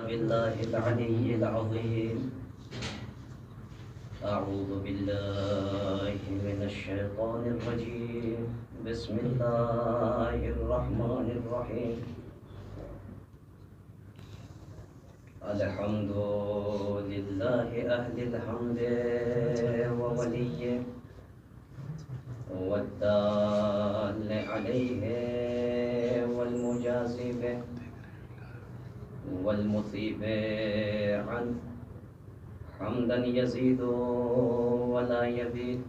بالله العلي العظيم. أعوذ بالله من الشيطان الرجيم. بسم الله الرحمن الرحيم. الحمد لله أهل الحمد ووليه والدال عليه والمجازي به والمثيب عنه حمدا يزيد ولا يبيد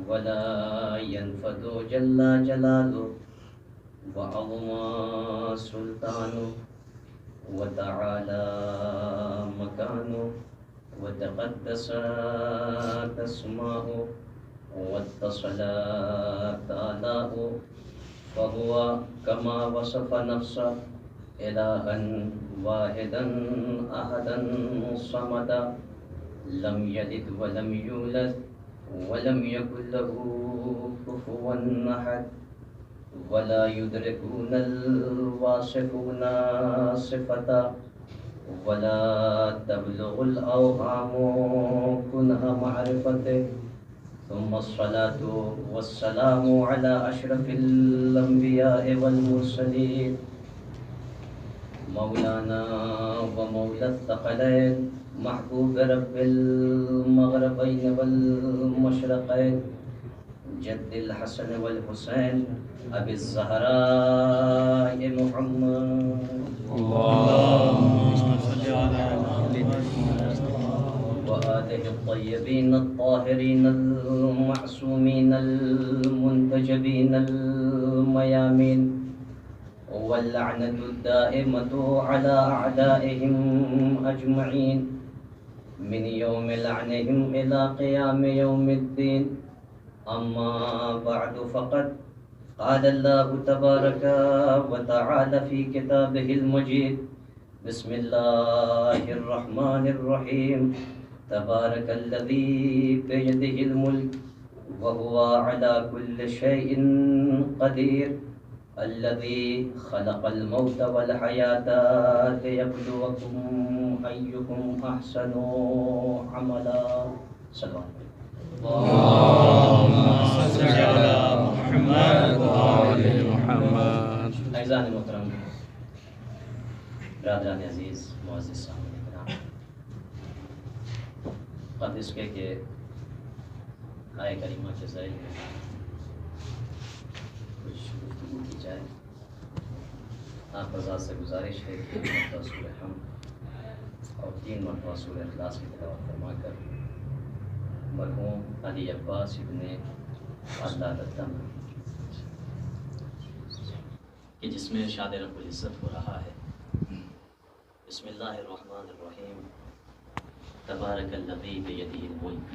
ولا ينفد جل جلاله وعظم سلطانه وتعالى مكانه وتقدست اسماؤه واتصلت آلاؤه فهو كما وصف نفسه إلها واحدا أحدا صمدا لم يلد ولم يولد ولم يكن له كفوا أحد ولا يدركون الواصفون صفتا ولا تبلغ الأوهام كنها معرفته. ثم الصلاة والسلام على أشرف الأنبياء والمرسلين مولانا ومولى الثقلين محبوب رب المغربين والمشرقين جد الحسن والحسين أبي الزهراء محمد اللهم صل على محمد وآله الطيبين الطاهرين المعصومين المنتجبين الميامين واللعنة الدائمة على أعدائهم أجمعين من يوم لعنهم إلى قيام يوم الدين. أما بعد فقد قال الله تبارك وتعالى في كتابه المجيد. بسم الله الرحمن الرحيم. تبارك الذي بيده الملك وهو على كل شيء قدير الذي خلق الموت والحياة ليبلوكم أيكم أحسن عملا. صلوات اللهم صل على محمد وآل محمد. اعزائي محترم، برادران عزیز، معزز سامعین کرام، قبل اس کے کہ آیہ کریمہ کے ذریعے میں کچھ گفتگو کی جائے، آپ حضرات سے گزارش ہے کہ 3 مرتبہ سورہ حمد اور 3 مرتبہ سورہ اخلاص کی تلاوت فرما کر مرحوم علی عباس ابن اللہ الدم کہ جس میں ارشاد رب العزت ہو رہا ہے. بسم اللہ الرحمن الرحیم. تبارک الذی بیدہ الملک.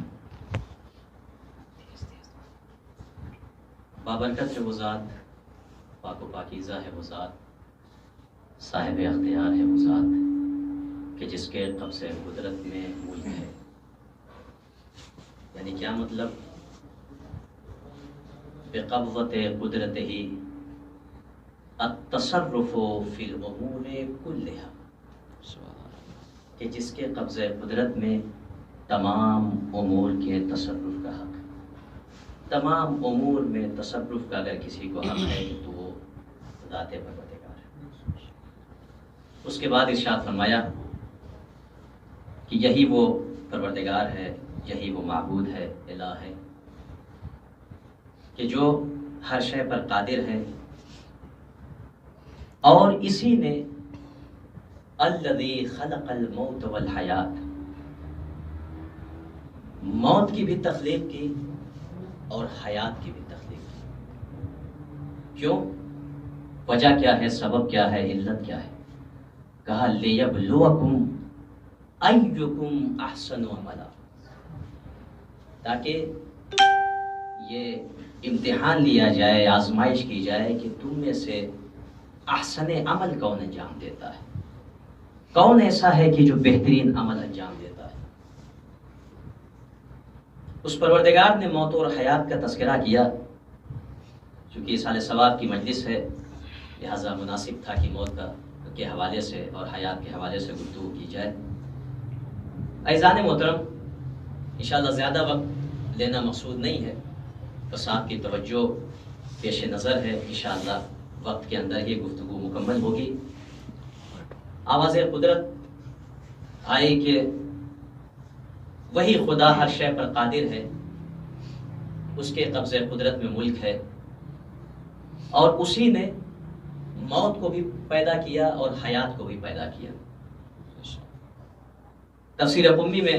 بابرکت ہے وہ ذات، پاک و پاکیزہ ہے وہ ذات، صاحب اختیار ہے وہ ذات کہ جس کے قبض قدرت میں ملک ہے. یعنی کیا مطلب؟ بقبضت قدرتہ التصرف فی الامور کلہا، کہ جس کے قبض قدرت میں تمام امور کے تصرف کا حق. تمام امور میں تصرف کا اگر کسی کو حق ہے تو وہ ذات پروردگار ہے. اس کے بعد ارشاد فرمایا کہ یہی وہ پروردگار ہے، یہی وہ معبود ہے، الہ ہے کہ جو ہر شے پر قادر ہے. اور اسی نے الذی خلق الموت والحیات، موت کی بھی تخلیق کی اور حیات کی بھی تخلیق کی. کیوں؟ وجہ کیا ہے، سبب کیا ہے، علت کیا ہے؟ کہا لیبلوکم ایکم احسن عملا، تاکہ یہ امتحان لیا جائے، آزمائش کی جائے کہ تم میں سے احسن عمل کون انجام دیتا ہے، کون ایسا ہے کہ جو بہترین عمل انجام دیتا ہے. اس پروردگار نے موت اور حیات کا تذکرہ کیا. چونکہ سال ثواب کی مجلس ہے لہذا مناسب تھا کہ موت کا کے حوالے سے اور حیات کے حوالے سے گفتگو کی جائے۔ عزیزان محترم، انشاءاللہ زیادہ وقت لینا مقصود نہیں ہے، بس آپ کی توجہ پیش نظر ہے، انشاءاللہ وقت کے اندر ہی گفتگو مکمل ہوگی۔ آواز قدرت آئی کہ وہی خدا ہر شے پر قادر ہے، اس کے قبضے قدرت میں ملک ہے، اور اسی نے موت کو بھی پیدا کیا اور حیات کو بھی پیدا کیا۔ تفسیر قمی میں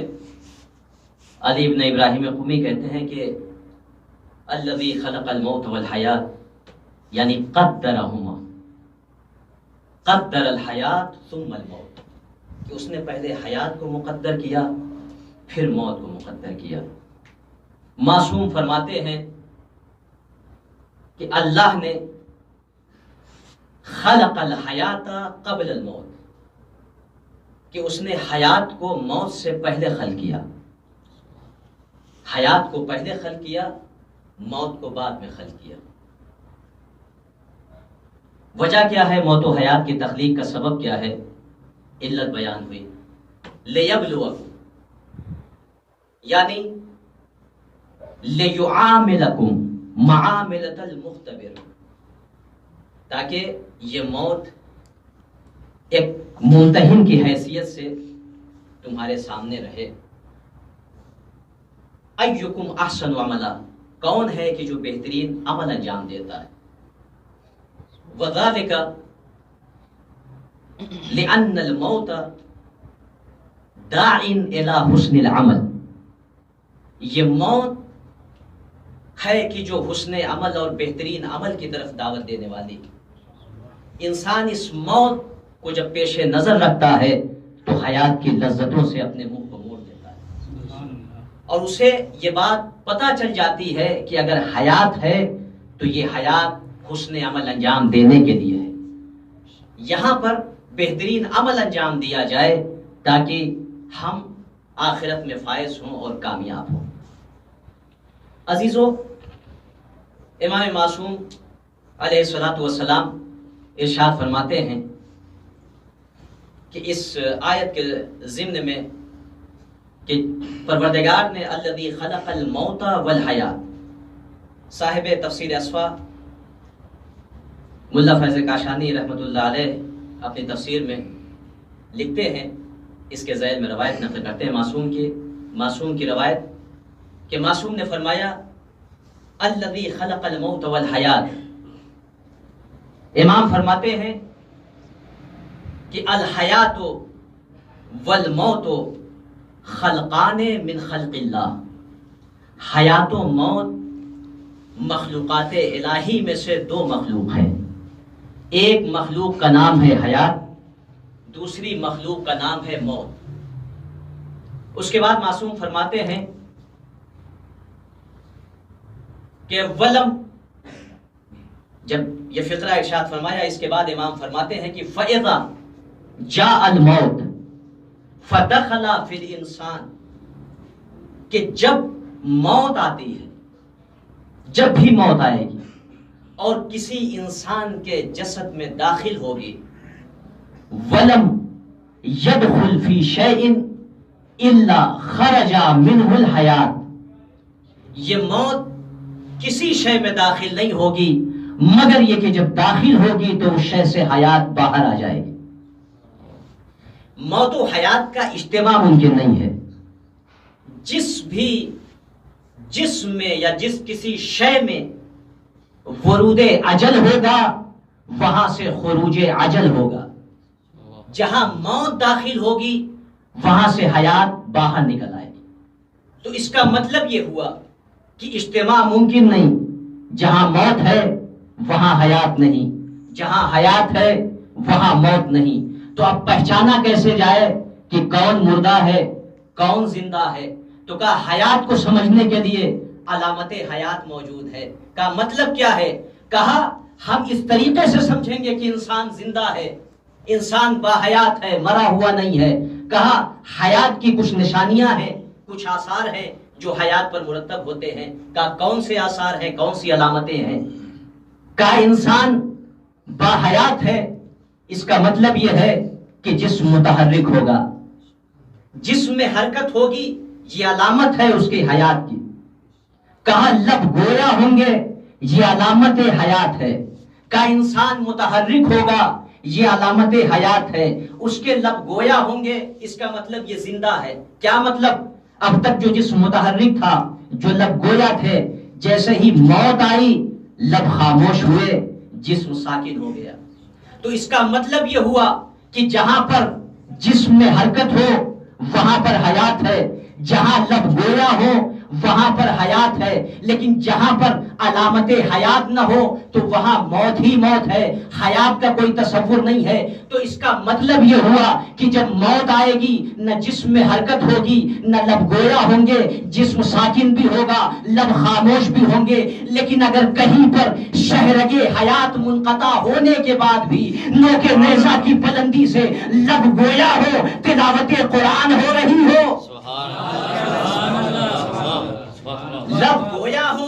علی ابن ابراہیم قمی کہتے ہیں کہ الذی خلق الموت والحیات، یعنی قدرہما، قدر الحیات ثم الموت، کہ اس نے پہلے حیات کو مقدر کیا پھر موت کو مقدر کیا۔ معصوم فرماتے ہیں کہ اللہ نے خلق الحیات قبل الموت، کہ اس نے حیات کو موت سے پہلے خلق کیا، حیات کو پہلے خلق کیا، موت کو بعد میں خلق کیا۔ وجہ کیا ہے موت و حیات کی تخلیق کا سبب کیا ہے؟ علت بیان ہوئی، لیبلوکم، یعنی لیعاملکم معاملۃ المختبر، تاکہ یہ موت ایک ممتحن کی حیثیت سے تمہارے سامنے رہے۔ ایکم احسن عملا، کون ہے کہ جو بہترین عمل انجام دیتا ہے۔ وذالک لأن الموت داع الی حسن العمل، یہ موت ہے کہ جو حسن عمل اور بہترین عمل کی طرف دعوت دینے والی۔ انسان اس موت کو جب پیش نظر رکھتا ہے تو حیات کی لذتوں سے اپنے منہ کو موڑ دیتا ہے، اور اسے یہ بات پتہ چل جاتی ہے کہ اگر حیات ہے تو یہ حیات حسن عمل انجام دینے کے لیے ہے، یہاں پر بہترین عمل انجام دیا جائے تاکہ ہم آخرت میں فائز ہوں اور کامیاب ہوں۔ عزیزو، امام معصوم علیہ الصلوۃ والسلام ارشاد فرماتے ہیں کہ اس آیت کے ضمن میں کہ پروردگار نے الذی خلق الموت والحیات، صاحب تفسیر اسفا ملا فیض کاشانی رحمۃ اللہ علیہ اپنی تفسیر میں لکھتے ہیں، اس کے ذیل میں روایت نقل کرتے ہیں معصوم کی روایت کہ معصوم نے فرمایا الذی خلق الموت والحیات، امام فرماتے ہیں کہ الحیات والموت خلقان من خلق اللہ، حیات و موت مخلوقات الہی میں سے دو مخلوق ہیں، ایک مخلوق کا نام ہے حیات، دوسری مخلوق کا نام ہے موت۔ اس کے بعد معصوم فرماتے ہیں کہ ولم، جب یہ فقرہ ارشاد فرمایا اس کے بعد امام فرماتے ہیں کہ فَإِذَا جَاءَ الْمَوْتُ فَدَخَلَ فِي الْإِنسَانِ، کہ جب موت آتی ہے، جب بھی موت آئے گی اور کسی انسان کے جسد میں داخل ہوگی، وَلَمْ يَدْخُلْ فِي شَيْءٍ إِلَّا خَرَجَ مِنْهُ الْحَيَاةُ، یہ موت کسی شے میں داخل نہیں ہوگی مگر یہ کہ جب داخل ہوگی تو اس شے سے حیات باہر آ جائے گی۔ موت و حیات کا اجتماع ممکن نہیں ہے۔ جس بھی جسم میں یا جس کسی شے میں ورود اجل ہوگا وہاں سے خروج اجل ہوگا، جہاں موت داخل ہوگی وہاں سے حیات باہر نکل آئے گی۔ تو اس کا مطلب یہ ہوا کہ اجتماع ممکن نہیں، جہاں موت ہے وہاں حیات نہیں، جہاں حیات ہے وہاں موت نہیں۔ تو اب پہچانا کیسے جائے کہ کون مردہ ہے کون زندہ ہے؟ تو کہا حیات کو سمجھنے کے لیے علامت حیات موجود ہے۔ کا مطلب کیا ہے؟ کہا ہم اس طریقے سے سمجھیں گے کہ انسان زندہ ہے، انسان باحیات ہے، مرا ہوا نہیں ہے۔ کہا حیات کی کچھ نشانیاں ہیں، کچھ آثار ہیں جو حیات پر مرتب ہوتے ہیں۔ کہا کون سے آثار ہیں، کون سی علامتیں ہیں؟ کہا انسان باحیات ہے اس کا مطلب یہ ہے کہ جسم متحرک ہوگا، جسم میں حرکت ہوگی، یہ علامت ہے اس کی حیات کی. کہا لب گویا ہوں گے، یہ علامت حیات ہے. کہا انسان متحرک ہوگا، یہ علامت حیات ہے. اس کے لب گویا ہوں گے، اس کا مطلب یہ زندہ ہے. کیا مطلب؟ اب تک جو جسم متحرک تھا، جو لب گویا تھے، جیسے ہی موت آئی لب خاموش ہوئے، جسم ساکن ہو گیا. تو اس کا مطلب یہ ہوا کہ جہاں پر جسم میں حرکت ہو وہاں پر حیات ہے، جہاں لب گویا ہو وہاں پر حیات ہے. لیکن جہاں پر علامت حیات نہ ہو تو وہاں موت ہی موت ہے، حیات کا کوئی تصور نہیں ہے. تو اس کا مطلب یہ ہوا کہ جب موت آئے گی نہ جسم میں حرکت ہوگی، نہ لب گویا ہوں گے، جسم ساکن بھی ہوگا، لب خاموش بھی ہوں گے. لیکن اگر کہیں پر شہرگ حیات منقطع ہونے کے بعد بھی نوک نیزہ کی بلندی سے لب گویا ہو، تلاوت قرآن ہو رہی ہو، لب گویا ہو،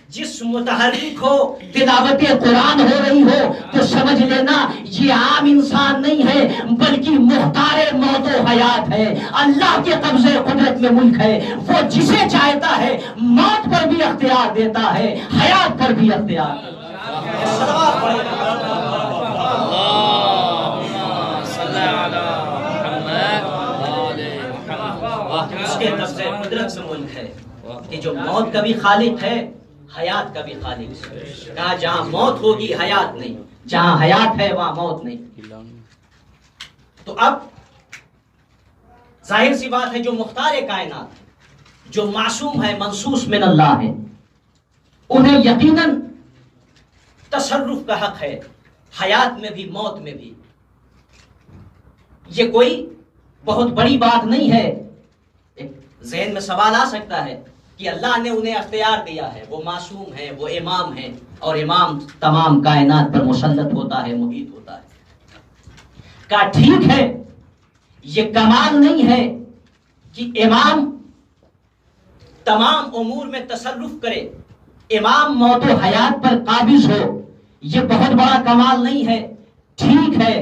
جسم متحرک ہو، تلاوت قرآن ہو رہی ہو، تو سمجھ لینا یہ عام انسان نہیں ہے بلکہ مختار موت و حیات ہے. اللہ کے قبضے قدرت میں ملک ہے. وہ جسے چاہتا ہے موت پر بھی اختیار دیتا ہے، حیات پر بھی اختیار. اس کے قبضے قدرت میں ملک ہے کہ جو موت کا بھی خالق ہے، حیات کا بھی خالق ہے. کہا جہاں موت ہوگی حیات نہیں، جہاں حیات ہے وہاں موت نہیں. تو اب ظاہر سی بات ہے جو مختار کائنات ہے، جو معصوم ہے، منصوص من اللہ ہے، انہیں یقیناً تصرف کا حق ہے، حیات میں بھی موت میں بھی. یہ کوئی بہت بڑی بات نہیں ہے. ایک ذہن میں سوال آ سکتا ہے کہ اللہ نے انہیں اختیار دیا ہے، وہ معصوم ہے، وہ امام ہے، اور امام تمام کائنات پر مسلط ہوتا ہے، محیط ہوتا ہے. کہا ٹھیک ہے، یہ کمال نہیں ہے کہ امام تمام امور میں تصرف کرے، امام موت و حیات پر قابض ہو، یہ بہت بڑا کمال نہیں ہے. ٹھیک ہے،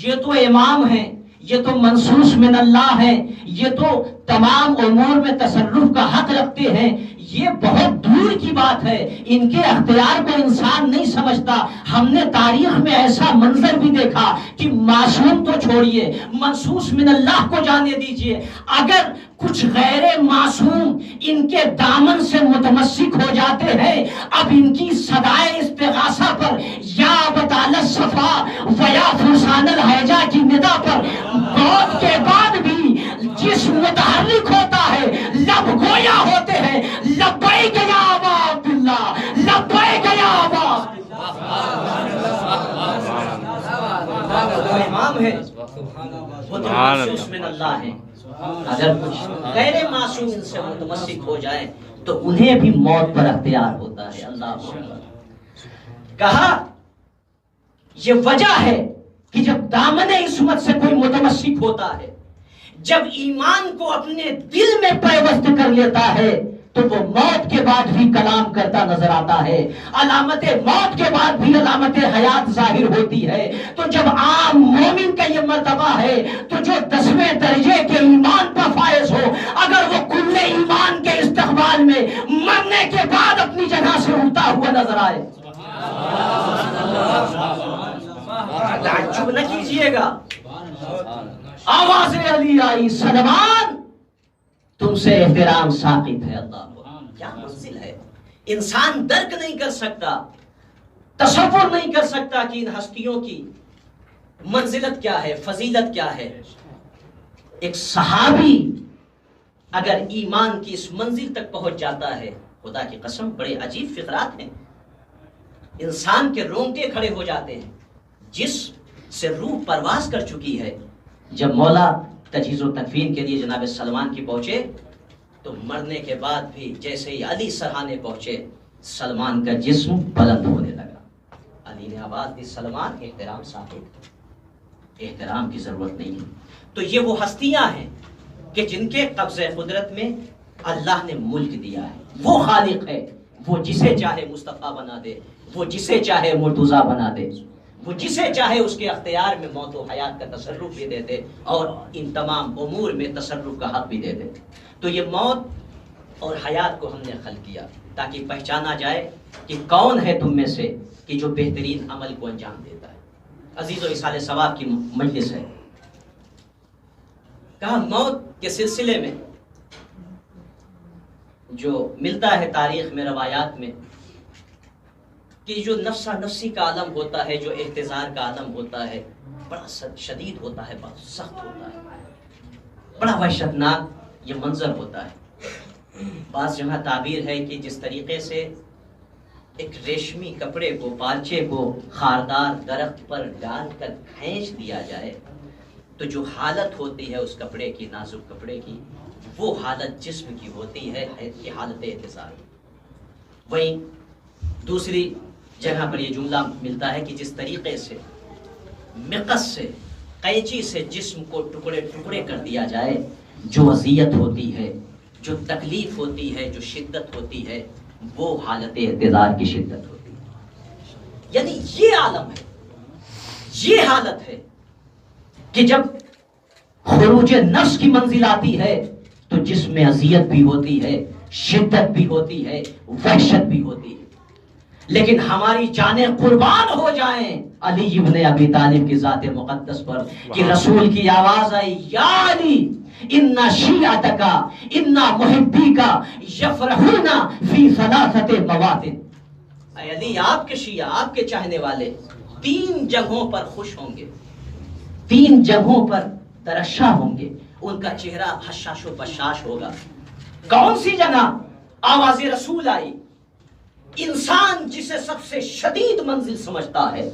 یہ تو امام ہے، یہ تو منصوص من اللہ ہے، یہ تو تمام امور میں تصرف کا حق رکھتے ہیں، یہ بہت دور کی بات ہے، ان کے اختیار کو انسان نہیں سمجھتا. ہم نے تاریخ میں ایسا منظر بھی دیکھا کہ معصوم تو چھوڑیے، منصوص من اللہ کو جانے دیجئے، اگر کچھ غیر معصوم ان کے دامن سے متمسک ہو جاتے ہیں، اب ان کی صدائے استغاثہ پر یا بطال صفا و یا فرسان الحیجہ کی ندا پر موت کے بعد بھی جسم متحرک ہوتا ہے، لب گویا ہوتے ہیں، لبیک یا ابا عبداللہ، لبیک یا ابا. وہ امام ہے، وہ تو منصوص من اللہ ہے. اگر کچھ غیر معصوم ان سے متمسک ہو جائے تو انہیں بھی موت پر اختیار ہوتا ہے. اللہ اکبر. کہا یہ وجہ ہے کہ جب دامن عصمت سے کوئی متمسک ہوتا ہے، جب ایمان کو اپنے دل میں پیوست کر لیتا ہے تو وہ موت کے بعد بھی کلام کرتا نظر آتا ہے، علامت موت کے بعد بھی علامت حیات ظاہر ہوتی ہے. تو جب عام مومن کا یہ مرتبہ ہے تو جو 10ویں درجے کے ایمان پر فائز ہو، اگر وہ کل ایمان کے استقبال میں مرنے کے بعد اپنی جگہ سے اٹھتا ہوا نظر آئے، تعجب نہ کیجیے گا. آواز علی آئی، سلمان تم سے احترام ثاقب ہے. اللہ کیا منزل ہے، انسان درک نہیں کر سکتا، تصور نہیں کر سکتا کہ ان ہستیوں کی منزلت کیا ہے، فضیلت کیا ہے. ایک صحابی اگر ایمان کی اس منزل تک پہنچ جاتا ہے، خدا کی قسم بڑے عجیب فقرات ہیں، انسان کے رونگٹے کھڑے ہو جاتے ہیں. جس سے روح پرواز کر چکی ہے، جب مولا تجہیز و تکفین کے لیے جناب سلمان کی پہنچے تو مرنے کے بعد بھی جیسے ہی علی سرحانے پہنچے، سلمان کا جسم بلند ہونے لگا. علی نے آواز دی، سلمان احترام ثابت، احترام کی ضرورت نہیں ہے. تو یہ وہ ہستیاں ہیں کہ جن کے قبضہ قدرت میں اللہ نے ملک دیا ہے. وہ خالق ہے، وہ جسے چاہے مصطفیٰ بنا دے، وہ جسے چاہے مرتضیٰ بنا دے، وہ جسے چاہے اس کے اختیار میں موت و حیات کا تصرف بھی دے دے اور ان تمام امور میں تصرف کا حق بھی دے دے. تو یہ موت اور حیات کو ہم نے خلق کیا تاکہ پہچانا جائے کہ کون ہے تم میں سے کہ جو بہترین عمل کو انجام دیتا ہے. عزیز و اصال ثواب کی مجلس ہے. کہا موت کے سلسلے میں جو ملتا ہے تاریخ میں روایات میں کہ جو نفسا نفسی کا عالم ہوتا ہے, جو احتضار کا عالم ہوتا ہے, بڑا شدید ہوتا ہے, بہت سخت ہوتا ہے, بڑا وحشتناک یہ منظر ہوتا ہے. بعض جگہ تعبیر ہے کہ جس طریقے سے ایک ریشمی کپڑے کو, پارچے کو خاردار درخت پر ڈال کر کھینچ دیا جائے تو جو حالت ہوتی ہے اس کپڑے کی, نازک کپڑے کی, وہ حالت جسم کی ہوتی ہے کہ حالت احتضار. وہیں دوسری جگہ پر یہ جملہ ملتا ہے کہ جس طریقے سے مقص سے, قینچی سے جسم کو ٹکڑے ٹکڑے کر دیا جائے, جو اذیت ہوتی ہے, جو تکلیف ہوتی ہے, جو شدت ہوتی ہے, وہ حالت احتضار کی شدت ہوتی ہے. یعنی یہ عالم ہے, یہ حالت ہے کہ جب خروج نفس کی منزل آتی ہے تو جسم میں اذیت بھی ہوتی ہے, شدت بھی ہوتی ہے, وحشت بھی ہوتی ہے. لیکن ہماری جانیں قربان ہو جائیں علی ابن ابی طالب کی ذات مقدس پر کہ رسول کی آواز آئی, یا علی انا شیعتک انا محبیک یفرحون فی ثلاثۃ مواطن. اے علی, آپ کے شیعہ, آپ کے چاہنے والے 3 جگہوں پر خوش ہوں گے, 3 جگہوں پر ترشا ہوں گے, ان کا چہرہ حشاش و بشاش ہوگا. کون سی جگہ؟ آواز رسول آئی. انسان جسے سب سے شدید منزل سمجھتا ہے,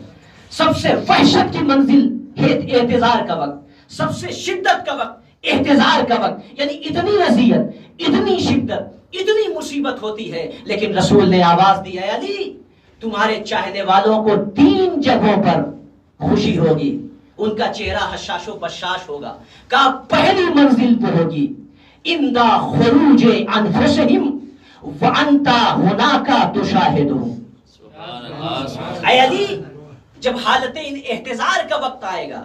سب سے وحشت کی منزل احتضار کا وقت, سب سے شدت کا وقت احتضار کا وقت, یعنی اتنی اذیت, اتنی شدت, اتنی مصیبت ہوتی ہے. لیکن رسول نے آواز دی, اے علی تمہارے چاہنے والوں کو 3 جگہوں پر خوشی ہوگی, ان کا چہرہ حشاش و بشاش ہوگا. کہا پہلی منزل تو ہوگی اندا خروج انفسہم وانت ہناک تشاہدہم. اے علی جب حالت ان احتضار کا وقت آئے گا,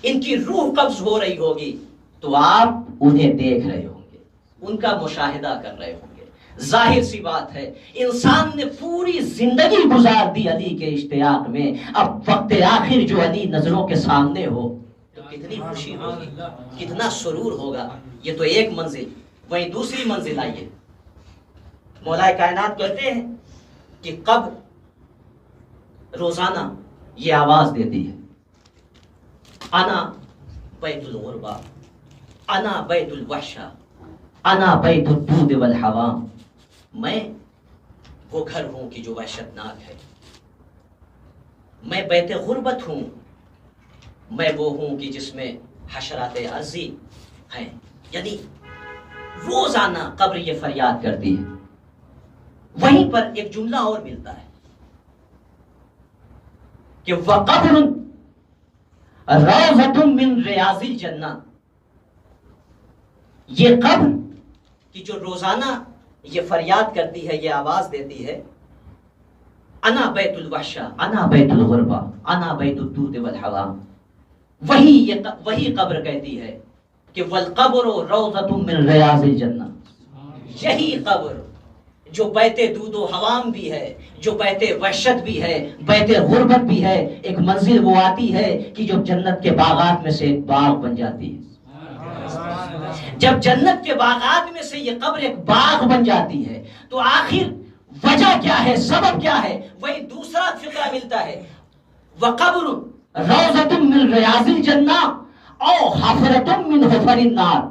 ان کی روح قبض ہو رہی ہوگی, تو آپ انہیں دیکھ رہے ہوں گے, ان کا مشاہدہ کر رہے ہوں گے. ظاہر سی بات ہے انسان نے پوری زندگی گزار دی علی کے اشتیاق میں, اب وقت آخر جو علی نظروں کے سامنے ہو تو کتنی خوشی ہوگی, کتنا سرور ہوگا. یہ تو ایک منزل. وہیں دوسری منزل آئیے, مولا کائنات کہتے ہیں کہ قبر روزانہ یہ آواز دیتی ہے, انا بیت الغربہ, انا بیت الوحشہ, انا بیت الدود والحوام. میں وہ گھر ہوں کہ جو وحشتناک ہے, میں بیت غربت ہوں, میں وہ ہوں کہ جس میں حشرات ارضی ہیں. یعنی روزانہ قبر یہ فریاد کرتی ہے. وہیں پر ایک جملہ اور ملتا ہے کہ وَقَبْرٌ رَوْضَةٌ مِّن رِيَاضِ الْجَنَّةِ. یہ قبر کی جو روزانہ یہ فریاد کرتی ہے, یہ آواز دیتی ہے, انا بیت الوحشہ, انا بیت الغربہ, انا بیت الدود والحوام. وہی قبر کہتی ہے کہ وَالْقَبْرُ رَوْضَةٌ مِّن رِيَاضِ الْجَنَّةِ. یہی قبر جو بیت دود و حوام بھی ہے, جو بیت وحشت بھی ہے, بیت غربت بھی ہے, ایک منزل وہ آتی ہے کہ جو جنت کے باغات میں سے ایک باغ بن جاتی ہے. جب جنت کے باغات میں سے یہ قبر ایک باغ بن جاتی ہے تو آخر وجہ کیا ہے, سبب کیا ہے؟ وہی دوسرا فقرہ ملتا ہے, وَقَبْرٌ رَوْضَةٌ مِّن رِيَاضِ الْجَنَّةِ اَوْ حَفْرَةٌ مِّن حُفَرِ النَّارِ.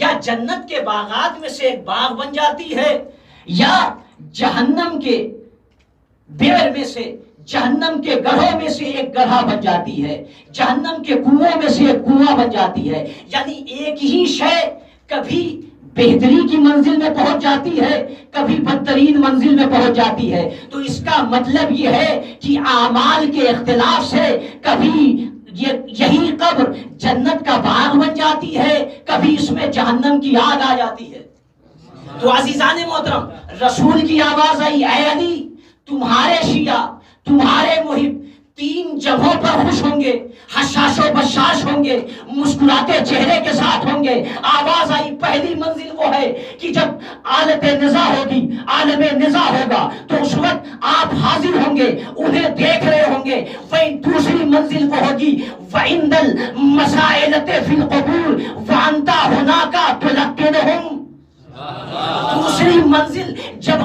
یا جنت کے باغات میں سے ایک باغ بن جاتی ہے, یا جہنم کے بئر میں سے, جہنم کے گڑھوں میں سے ایک گڑھا بن جاتی ہے, جہنم کے کنویں میں سے ایک کنواں بن جاتی ہے. یعنی ایک ہی شے کبھی بہتری کی منزل میں پہنچ جاتی ہے, کبھی بدترین منزل میں پہنچ جاتی ہے. تو اس کا مطلب یہ ہے کہ اعمال کے اختلاف سے کبھی یہی قبر جنت کا باغ بن جاتی ہے, کبھی اس میں جہنم کی آگ آ جاتی ہے. تو عزیزان محترم, رسول کی آواز آئی, اے علی تمہارے شیعہ, تمہارے محب تین جگہوں پر خوش ہوں گے، حشاش و بشاش ہوں گے، مسکراتے چہرے کے ساتھ ہوں گے۔ آواز آئی، پہلی منزل وہ ہے کہ جب آلت نزا ہوگی، عالم نزا ہوگا تو اس وقت آپ حاضر ہوں گے، انہیں دیکھ رہے ہوں گے۔ وہیں دوسری منزل وہ ہوگی وَعِندَ الْمَسَائِلَةِ فِي الْقُبُورِ وَأَنْتَ هُنَاكَ تُلَقِّنُهُمْ۔ دوسری منزل جب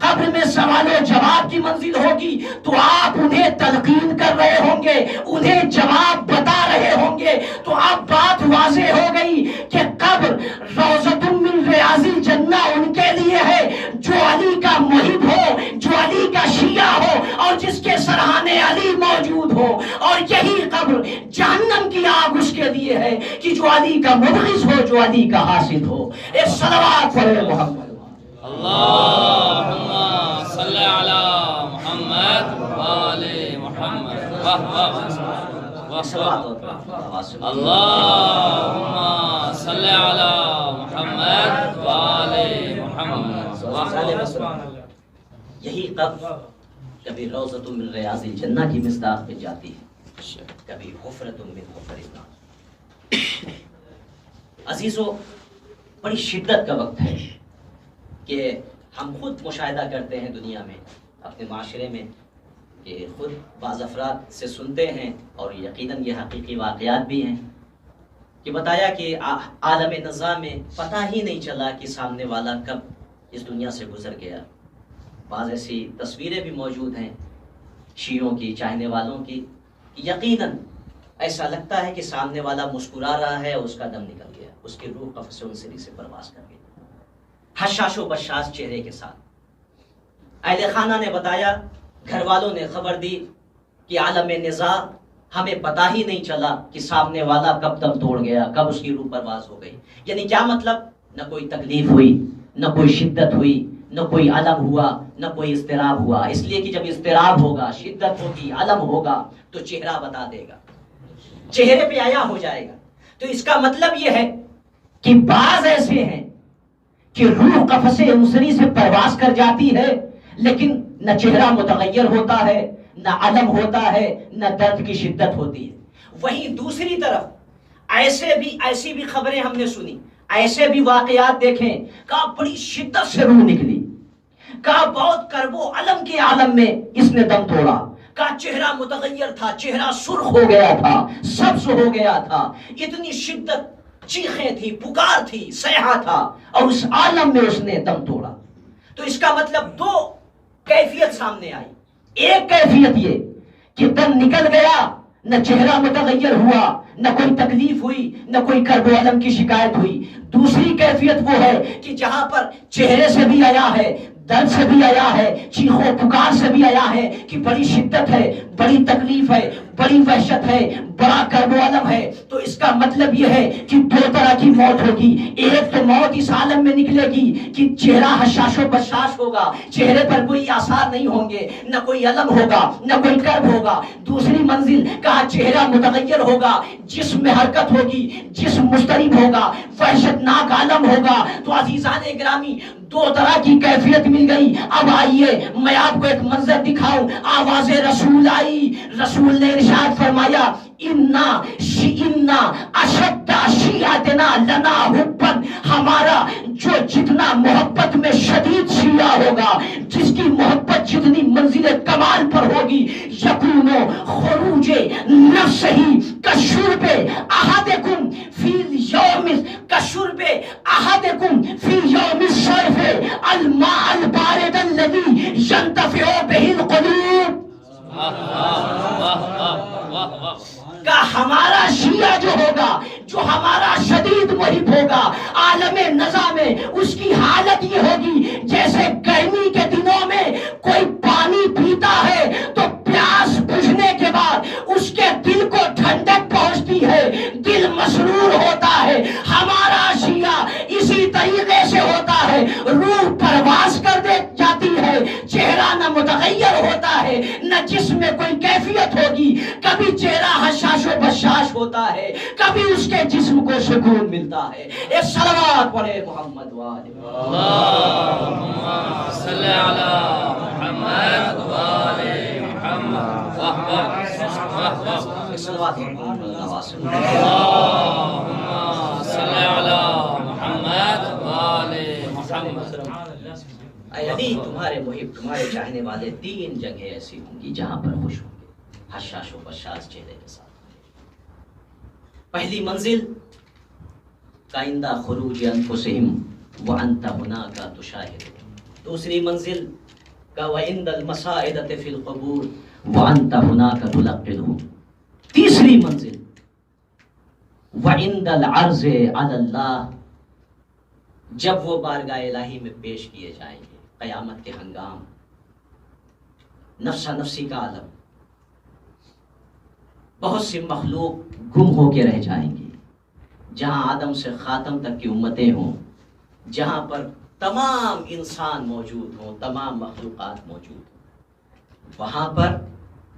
قبر میں سوال و جواب کی منزل ہوگی تو آپ انہیں تلقین کر رہے ہوں گے، انہیں جواب بتا رہے ہوں گے۔ تو اب بات واضح ہو گئی کہ قبر روضۃ من ریاض الجنہ ان کے لیے ہے جو علی کا محب ہو، جو علی کا شیعہ ہو اور جس کے سرحانے علی موجود ہو، اور یہی قبر جہنم کی آگ اس کے لیے ہے کہ جو علی کا مبغض ہو، جو علی کا حاسد ہو۔ ایک صلوات پڑھے محمد۔ اللهم صل على محمد وآل محمد اللهم صل على محمد وآل محمد۔ یہی قبر کبھی روضۃ من ریاض الجنہ کی مصداق پہ جاتی ہے، کبھی حفرۃ من حفر النار۔ عزیزو، بڑی شدت کا وقت ہے کہ ہم خود مشاہدہ کرتے ہیں دنیا میں، اپنے معاشرے میں، کہ خود بعض افراد سے سنتے ہیں اور یقیناً یہ حقیقی واقعات بھی ہیں کہ بتایا کہ عالم نزا میں پتہ ہی نہیں چلا کہ سامنے والا کب اس دنیا سے گزر گیا۔ بعض ایسی تصویریں بھی موجود ہیں شیعوں کی، چاہنے والوں کی، یقیناً ایسا لگتا ہے کہ سامنے والا مسکرا رہا ہے، اس کا دم نکل گیا، اس کی روح قفس انصری سے پرواز کر گئی، حشاش و بشاش چہرے کے ساتھ۔ اہل خانہ نے بتایا، گھر والوں نے خبر دی کہ عالم نزا ہمیں پتہ ہی نہیں چلا کہ سامنے والا کب دم توڑ گیا، کب اس کی روح پرواز ہو گئی۔ یعنی کیا مطلب؟ نہ کوئی تکلیف ہوئی، نہ کوئی شدت ہوئی، نہ کوئی علم ہوا، نہ کوئی اضطراب ہوا۔ اس لیے کہ جب اضطراب ہوگا، شدت ہوگی، علم ہوگا تو چہرہ بتا دے گا، چہرے پہ آیا ہو جائے گا۔ تو اس کا مطلب یہ ہے کہ بعض ایسے ہیں کہ روح قفس انصری سے پرواز کر جاتی ہے لیکن نہ چہرہ متغیر ہوتا ہے، نہ علم ہوتا ہے، نہ درد کی شدت ہوتی ہے۔ وہیں دوسری طرف ایسی بھی خبریں ہم نے سنی، ایسے بھی واقعات دیکھیں، کہا بڑی شدت سے روح نکلی، کہا بہت کرب و علم کے عالم میں اس نے دم توڑا، کہا چہرہ متغیر تھا، چہرہ سرخ ہو گیا تھا، سبز ہو گیا تھا، اتنی شدت، چیخیں تھی، پکار تھی، صیحہ تھا، اور اس عالم میں اس نے دم توڑا۔ تو اس کا مطلب دو کیفیت سامنے آئی۔ ایک کیفیت یہ کہ دم نکل گیا، نہ چہرہ متغیر ہوا، نہ کوئی تکلیف ہوئی، نہ کوئی کرب و علم کی شکایت ہوئی۔ دوسری کیفیت وہ ہے کہ جہاں پر چہرے سے بھی آیا ہے، درد سے بھی آیا ہے، چیخ و پکار سے بھی آیا ہے کہ بڑی شدت ہے، بڑی تکلیف ہے، بڑی وحشت ہے، بڑا کرب و علم ہے۔ تو اس کا مطلب یہ ہے کہ دو طرح کی موت ہوگی۔ ایک تو موت اس عالم میں نکلے گی کہ چہرہ حشاش و بشاش ہوگا، چہرے پر کوئی آثار نہیں ہوں گے، نہ کوئی علم ہوگا، نہ کوئی کرب ہوگا۔ دوسری منزل کہا چہرہ متغیر ہوگا، جسم میں حرکت ہوگی، جسم مضطرب ہوگا، وحشت ناک عالم ہوگا۔ تو عزیزان گرامی، دو طرح کی کیفیت مل گئی۔ اب آئیے میں آپ کو ایک منظر دکھاؤں۔ آواز رسول آئی، رسول نے ارشاد فرمایا، اِنَّا أَشَدَّ شِیعَتِنَا لَنَا حُبًّا، ہمارا جو جتنا محبت میں شدید شیعہ ہوگا، جس کی محبت جتنی منزل کمال پر ہوگی، یکون خروج نفسہ کشرب احدکم فی یوم کشرب احدکم فی یوم الصیف الماء البارد الذی ینتفع بہ القلوب۔ کہ ہمارا شیعہ جو ہوگا، جو ہمارا شدید محب ہوگا، عالم نزا میں اس کی حالت یہ ہوگی جیسے گرمی کے دنوں میں کوئی پانی پیتا ہے تو پیاس بجھنے کے بعد اس کے دل کو ٹھنڈک پہنچتی ہے، دل مسرور ہوتا ہے۔ ہمارا شیعہ اسی طریقے سے ہوتا ہے، روح پرواز کر دے جاتی ہے، چہرہ نہ متغیر ہوتا ہے، نہ جسم میں کوئی کیفیت ہوگی، کبھی چہرہ حشاش و بشاش ہوتا ہے، کبھی اس کے جسم کو سکون ملتا ہے۔ ایک صلوات پڑھے محمد وآلہ اللهم صل على محمد وآل محمد۔ محمد واہ واہ واہ واہ صلوات اللہ اللهم صل علی محمد وآل محمد. اے علی تمہارے محب تمہارے چاہنے والے 3 جگہیں ایسی ہوں گی جہاں پر خوش ہوں گے حشاش و بشاش چہرے کے ساتھ. پہلی منزل کائندہ خروج انفسہم وانت ہناک تشاہد. دوسری منزل کا وعند المصائدۃ فی القبور وانت ہناک تلقنہ. تیسری منزل وعند العرض علی اللہ جب وہ بارگاہ الہی میں پیش کیے جائیں گے قیامت کے ہنگام. نفسا نفسی کا عالم. بہت سی مخلوق گم ہو کے رہ جائیں گی جہاں آدم سے خاتم تک کی امتیں ہوں, جہاں پر تمام انسان موجود ہوں, تمام مخلوقات موجود ہوں. وہاں پر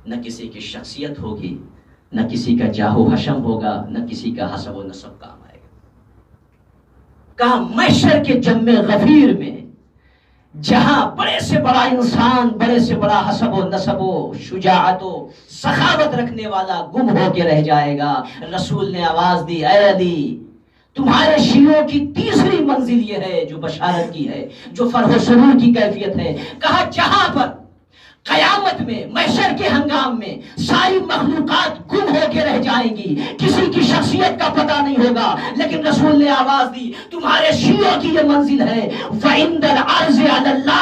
نہ کسی کی شخصیت ہوگی, نہ کسی کا جاہ و حشم ہوگا, نہ کسی کا حسب و نسب کام آئے گا. کہا محشر کے جم غفیر میں جہاں بڑے سے بڑا انسان, بڑے سے بڑا حسب و نسب و شجاعت و سخاوت رکھنے والا گم ہو کے رہ جائے گا. رسول نے آواز دی اے علی تمہارے شیعوں کی تیسری منزل یہ ہے جو بشارت کی ہے, جو فرح و سرور کی کیفیت ہے. کہا جہاں پر قیامت میں محشر کے ہنگام میں ساری مخلوقات گم ہو کے رہ جائیں گی, کسی کی شخصیت کا پتہ نہیں ہوگا, لیکن رسول نے آواز دی تمہارے شیعوں کی یہ منزل ہے وَعِنْدَ الْعَرْضِ عَلَى اللَّهِ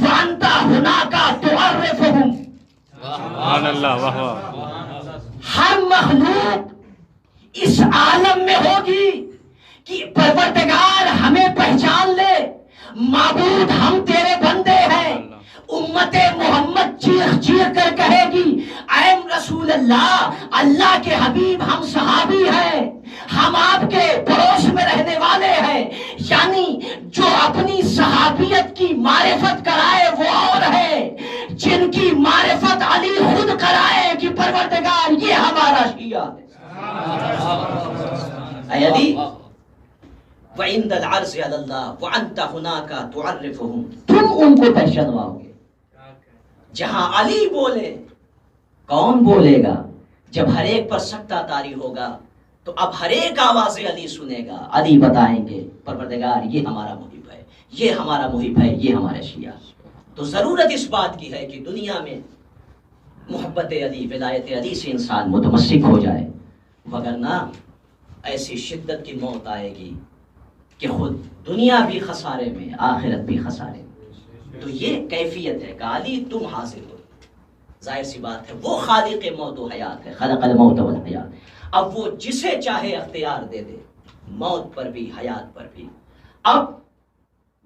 وَأَنْتَ هُنَاكَ تُعَرِّفُهُمْ. سبحان اللہ واہ واہ. ہر مخلوق اس عالم میں ہوگی کہ پروردگار ہمیں پہچان لے, معبود ہم تیرے بندے ہیں. امت محمد چیخ چیخ کر کہے گی اے رسول اللہ, اللہ کے حبیب ہم صحابی ہیں, ہم آپ کے پڑوس میں رہنے والے ہیں. یعنی جو اپنی صحابیت کی معرفت کرائے وہ اور ہے, جن کی معرفت علی خود کرائے کہ پروردگار یہ ہمارا شیعہ ہے. اے علی وعند العرض علی اللہ وانت ہناک تعرفہم, تم ان کو پہچانواؤ گے. جہاں علی بولے, کون بولے گا؟ جب ہر ایک پر سکتہ طاری ہوگا تو اب ہر ایک آواز علی سنے گا. علی بتائیں گے پروردگار یہ ہمارا محب ہے, یہ ہمارا محب ہے, یہ ہمارا شیعہ. تو ضرورت اس بات کی ہے کہ دنیا میں محبت علی, ولایت علی سے انسان متمسک ہو جائے, وگرنہ ایسی شدت کی موت آئے گی کہ خود دنیا بھی خسارے میں, آخرت بھی خسارے میں. تو یہ کیفیت ہے کہ علی تم حاضر ہو. ظاہر سی بات ہے وہ خالق موت و حیات ہے, خلق الموت والحیات. اب وہ جسے چاہے اختیار دے دے, موت پر بھی حیات پر بھی. اب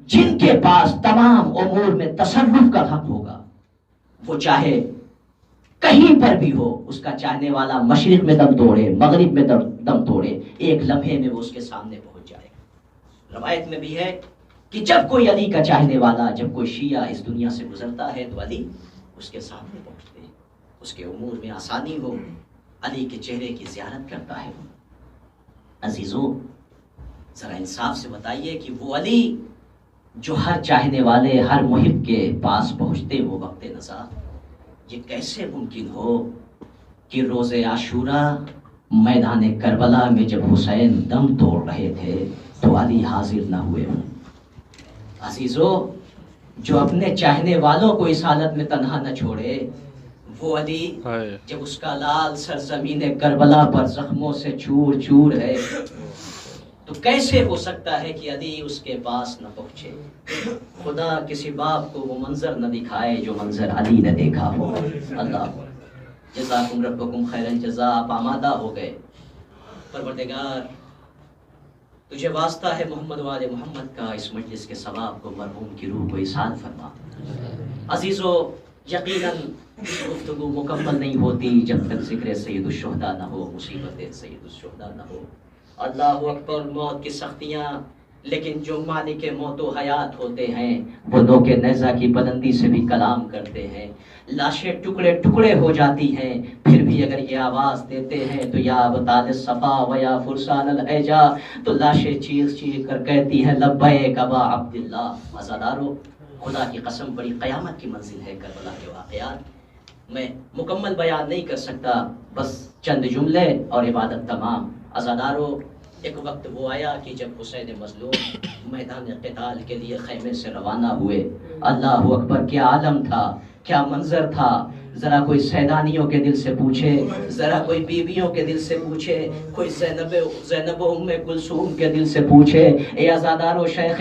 جن کے پاس تمام امور میں تصرف کا حق ہوگا وہ چاہے کہیں پر بھی ہو, اس کا چاہنے والا مشرق میں دم توڑے, مغرب میں دم توڑے, ایک لمحے میں وہ اس کے سامنے پہنچ جائے گا. روایت میں بھی ہے کہ جب کوئی علی کا چاہنے والا, جب کوئی شیعہ اس دنیا سے گزرتا ہے تو علی اس کے سامنے پہنچتے ہیں, اس کے امور میں آسانی ہو, علی کے چہرے کی زیارت کرتا ہے. عزیزو ذرا انصاف سے بتائیے کہ وہ علی جو ہر چاہنے والے, ہر محب کے پاس پہنچتے ہو وقت نزا, یہ کیسے ممکن ہو کہ روز عاشوراء میدان کربلا میں جب حسین دم توڑ رہے تھے تو علی حاضر نہ ہوئے ہوں. عزیزو جو اپنے چاہنے والوں کو اس حالت میں تنہا نہ چھوڑے, وہ علی جب اس کا لال سرزمین کربلا پر زخموں سے چور چور ہے تو کیسے ہو سکتا ہے کہ علی اس کے پاس نہ پہنچے. خدا کسی باپ کو وہ منظر نہ دکھائے جو منظر علی نے دیکھا ہو. اللہ جزاکم ربکم خیر الجزاء. آپ آمادہ ہو گئے. پروردگار تجھے واسطہ ہے محمد و آل محمد کا, اس مجلس کے ثواب کو مرحوم کی روح کو ایصال فرما. عزیزو یقیناً گفتگو مکمل نہیں ہوتی جب تک ذکر سید الشہداء نہ ہو, مصیبت سید الشہداء نہ ہو. اللہ اکبر, موت کی سختیاں, لیکن جو مالک موت و حیات ہوتے ہیں وہ نوک نیزہ کی بلندی سے بھی کلام کرتے ہیں. لاشیں ٹکڑے ٹکڑے ہو جاتی ہیں, پھر بھی اگر یہ آواز دیتے ہیں تو یا ابطال الصفا و یا فرسان الحجا, تو لاشیں چیخ چیخ کر کہتی ہیں لبیک ابا عبداللہ. مزادارو خدا کی قسم بڑی قیامت کی منزل ہے کربلا کے واقعات. میں مکمل بیان نہیں کر سکتا، بس چند جملے اور عبادت تمام۔ عزادارو، ایک وقت وہ آیا کہ جب حسین مظلوم میدان قتال کے لیے خیمے سے روانہ ہوئے، اللہ اکبر، کیا عالم تھا، کیا منظر تھا۔ ذرا کوئی سیدانیوں کے دل سے پوچھے، ذرا کوئی بیویوں کے دل سے پوچھے، کوئی زینب و ام کلثوم کے دل سے پوچھے۔ اے عزادارو، شیخ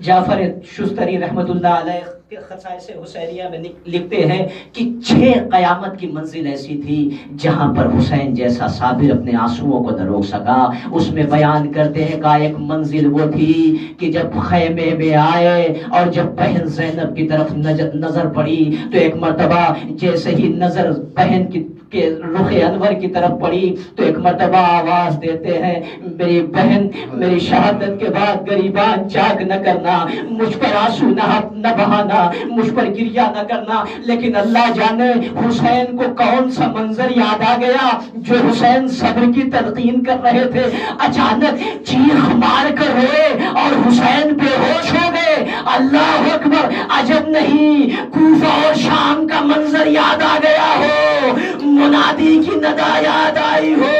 جعفر شستری رحمت اللہ علیہ کے خصائص حسینیہ میں لکھتے ہیں کہ 6 قیامت کی منزل ایسی تھی جہاں پر حسین جیسا صابر اپنے آنسوؤں کو نہ روک سکا۔ اس میں بیان کرتے ہیں کہ ایک منزل وہ تھی کہ جب خیمے میں آئے اور جب بہن زینب کی طرف نظر پڑی تو ایک مرتبہ جیسے ہی نظر بہن کی کہ رخ انور کی طرف پڑی تو ایک مرتبہ آواز دیتے ہیں، میری بہن، میری شہادت کے بعد غریبان چاک نہ کرنا، مجھ پر آنسو نہ بہانا، مجھ پر گریہ نہ کرنا۔ لیکن اللہ جانے حسین کو کون سا منظر یاد آ گیا جو حسین صبر کی تلقین کر رہے تھے، اچانک چیخ مار کر روئے اور حسین بے ہوش ہو گئے۔ اللہ اکبر، عجب نہیں کوفہ اور شام کا منظر یاد آ گیا ہو، منادی کی ندا یاد آئی ہو،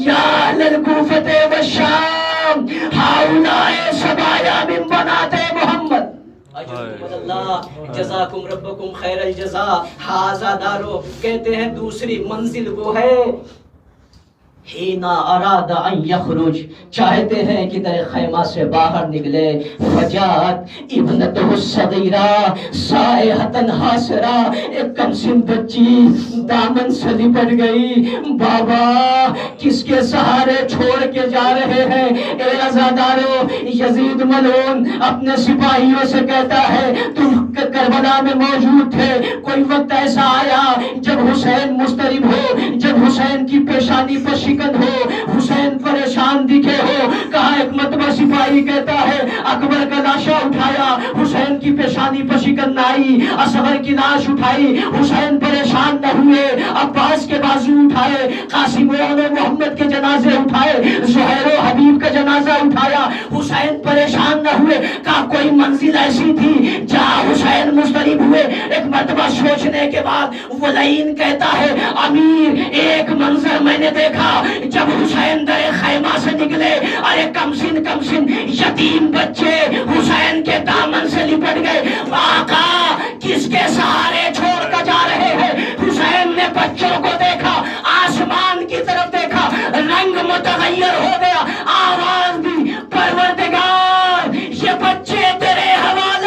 یا اہل الکوفۃ والشام ہؤلاء سبایا من بنات محمد۔ اللہ جزاکم ربکم خیر الجزا۔ عزادارو، کہتے ہیں دوسری منزل وہ ہے حینا اراد ان یخرج، چاہتے ہیں کہ در خیمہ سے باہر نکلے، فجاءت ابنتہ الصغیرہ صائحۃ حاسرہ، ایک کمسن بچی دامن سے لپٹ گئی، بابا کس کے سہارے چھوڑ کے جا رہے ہیں؟ اے عزادارو، یزید ملعون اپنے سپاہیوں سے کہتا ہے تم کربلا میں موجود تھے، کوئی وقت ایسا آیا جب حسین مضطرب ہو، جب حسین کی پیشانی پر شکن ہو، حسین پریشان دکھے ہو، کہا ایک مرتبہ سپاہی کہتا ہے اکبر کا لاشا اٹھایا، حسین کی پیشانی پر شکن نہ آئی، اصغر کی لاش اٹھائی، حسین پریشان نہ ہوئے، عباس کے بازو اٹھائے، قاسم و محمد کے جنازے اٹھائے، زہیر و حبیب کا جنازہ اٹھایا، حسین پریشان نہ ہوئے۔ کہا کوئی منزل ایسی تھی جہاں حسین مضطرب ہوئے۔ ایک مرتبہ سوچنے کے بعد وہ لعین کہتا ہے امیر، ایک منظر میں نے دیکھا جب حسین در خیمہ سے نکلے، ارے کمسن یتیم بچے حسین کے دامن سے لپٹ گئے، آقا کس کے سہارے چھوڑ کر جا رہے ہیں؟ حسین نے بچوں کو دیکھا، آسمان کی طرف دیکھا، رنگ متغیر ہو گیا، آواز دی پروردگار یہ بچے تیرے حوالے۔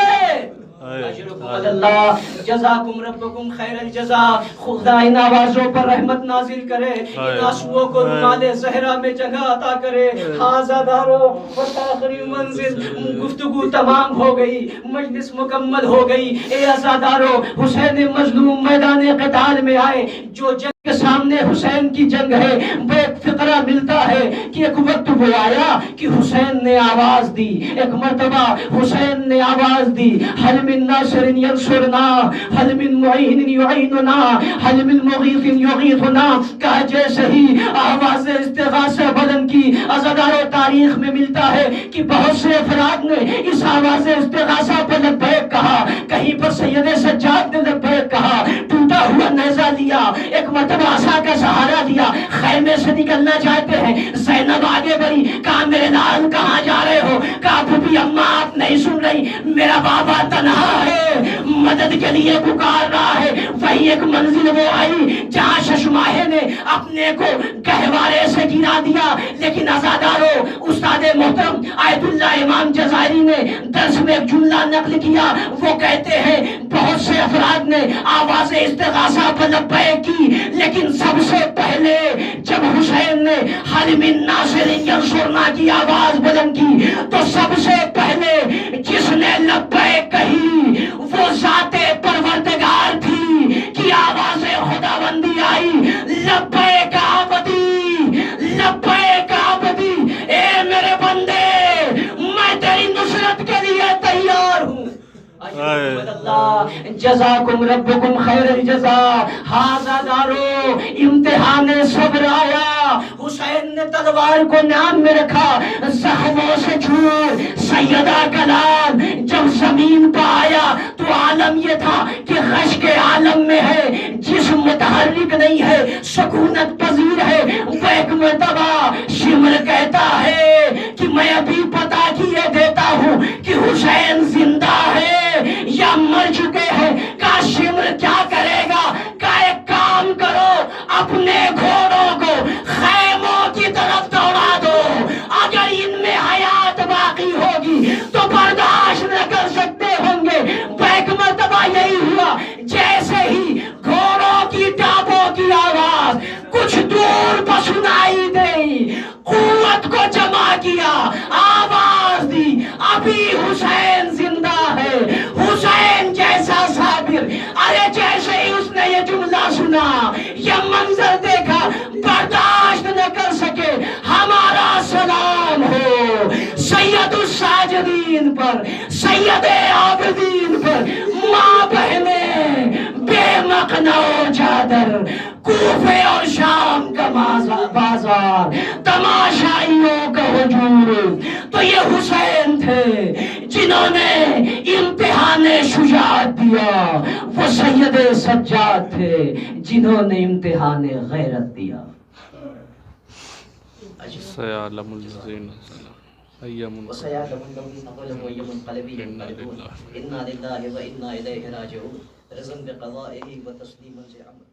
اللہ جزاکم ربکم خیر الجزا۔ خدا ان آوازوں پر رحمت نازل کرے، ان آنسوؤں کو رومال زہرا میں جگہ عطا کرے۔ عزادارو، بس آخری منزل، گفتگو تمام ہو گئی، مجلس مکمل ہو گئی۔ اے عزادارو، حسین مظلوم میدان قتال میں آئے، جو جنگ کے سامنے حسین کی جنگ ہے، وہ ایک فقرہ ملتا ہے کہ ایک وقت وہ آیا کہ حسین نے آواز دی، ایک مرتبہ حسین نے آواز دی، حل من ناصر ینصرنا، حل من معین یعیننا، حل من مغیث یغیثنا۔ کہا جیسے ہی آواز استغاثہ بلند کی، عزادارو تاریخ میں ملتا ہے کہ بہت سے افراد نے اس آواز استغاثہ پر لبیک کہا، کہیں پر سید سجاد نے لبیک کہا، ٹوٹا ہوا نیزہ لیا، ایک مرتبہ عصا کا سہارا دیا، خیمے سے نکلنا چاہتے ہیں۔ زینب آگے بڑھی، کہا میرے لال کہاں جا رہے ہو؟ کہا پھوپھی اماں آپ نہیں سن رہی، میرا بابا تنہا ہے، مدد کے لیے پکار رہا ہے۔ وہی ایک منزل وہ آئی جہاں ششماہے نے اپنے کو گہوارے سے گرا دیا۔ لیکن عزادارو، استاد محترم آیت اللہ امام جزائری نے درس میں ایک جملہ نقل کیا، وہ کہتے ہیں بہت سے افراد نے آواز استغاثہ پر لبیک کی، لیکن سب سے پہلے جب حسین نے حل من ناصر ینصرنا کی آواز بلند کی تو سب سے پہلے جس نے لبیک کہی وہ ذات پروردگار تھی کہ آواز خداوندی آئی، لبیک عبدی، لبیک عبدی، اے میرے بندے میں تیری نصرت کے لیے تیار ہوں۔ جزاکم ربکم خیر الجزا ھذا دارو امتحان صبر آیا. حسین نے تلوار کو نام میں رکھا, زخموں سے چور سیدہ کا لال جب زمین پہ آیا تو عالم یہ تھا کہ غش کے عالم میں ہے, جسم متحرک نہیں ہے, سکونت پذیر ہے. ایک مرتبہ شمر کہتا ہے کہ میں ابھی پتا کیے دیتا ہوں کہ حسین زندہ ہے یا مر چکے ہیں. کا شمر کیا کرے گا؟ کا ایک کام کرو, اپنے گھوڑوں کو خیموں کی طرف دوڑا دو, اگر ان میں حیات باقی ہوگی تو برداشت نہ کر سکتے ہوں گے. ایک مرتبہ یہی ہوا, جیسے ہی گھوڑوں کی ٹاپوں کی آواز کچھ دور پر سنائی دی, قوت کو جمع کیا, آواز دی, ابھی حسین زندہ ہے, حسین جیسا صابر. ارے جیسے ہی اس نے یہ جملہ سنا, یہ منظر دیکھا, برداشت نہ کر سکے. ہمارا سلام ہو سید الساجدین پر, سید عابدین پر, ماں بہنیں بے مقنع و چادر, کوفے اور شام کا بازار, تماشائیوں کا ہجوم. تو یہ حسین تھے جنہوں نے امتحان شجاعت دیا, وہ سید سجاد تھے جنہوں نے امتحان غیرت دیا. سيعلم الذين أيام وسيعلم الذين ظلموا أي منقلب ينقلبون. إنا لله وإنا إليه راجعون. رضا بقضائه وتسليما لأمره.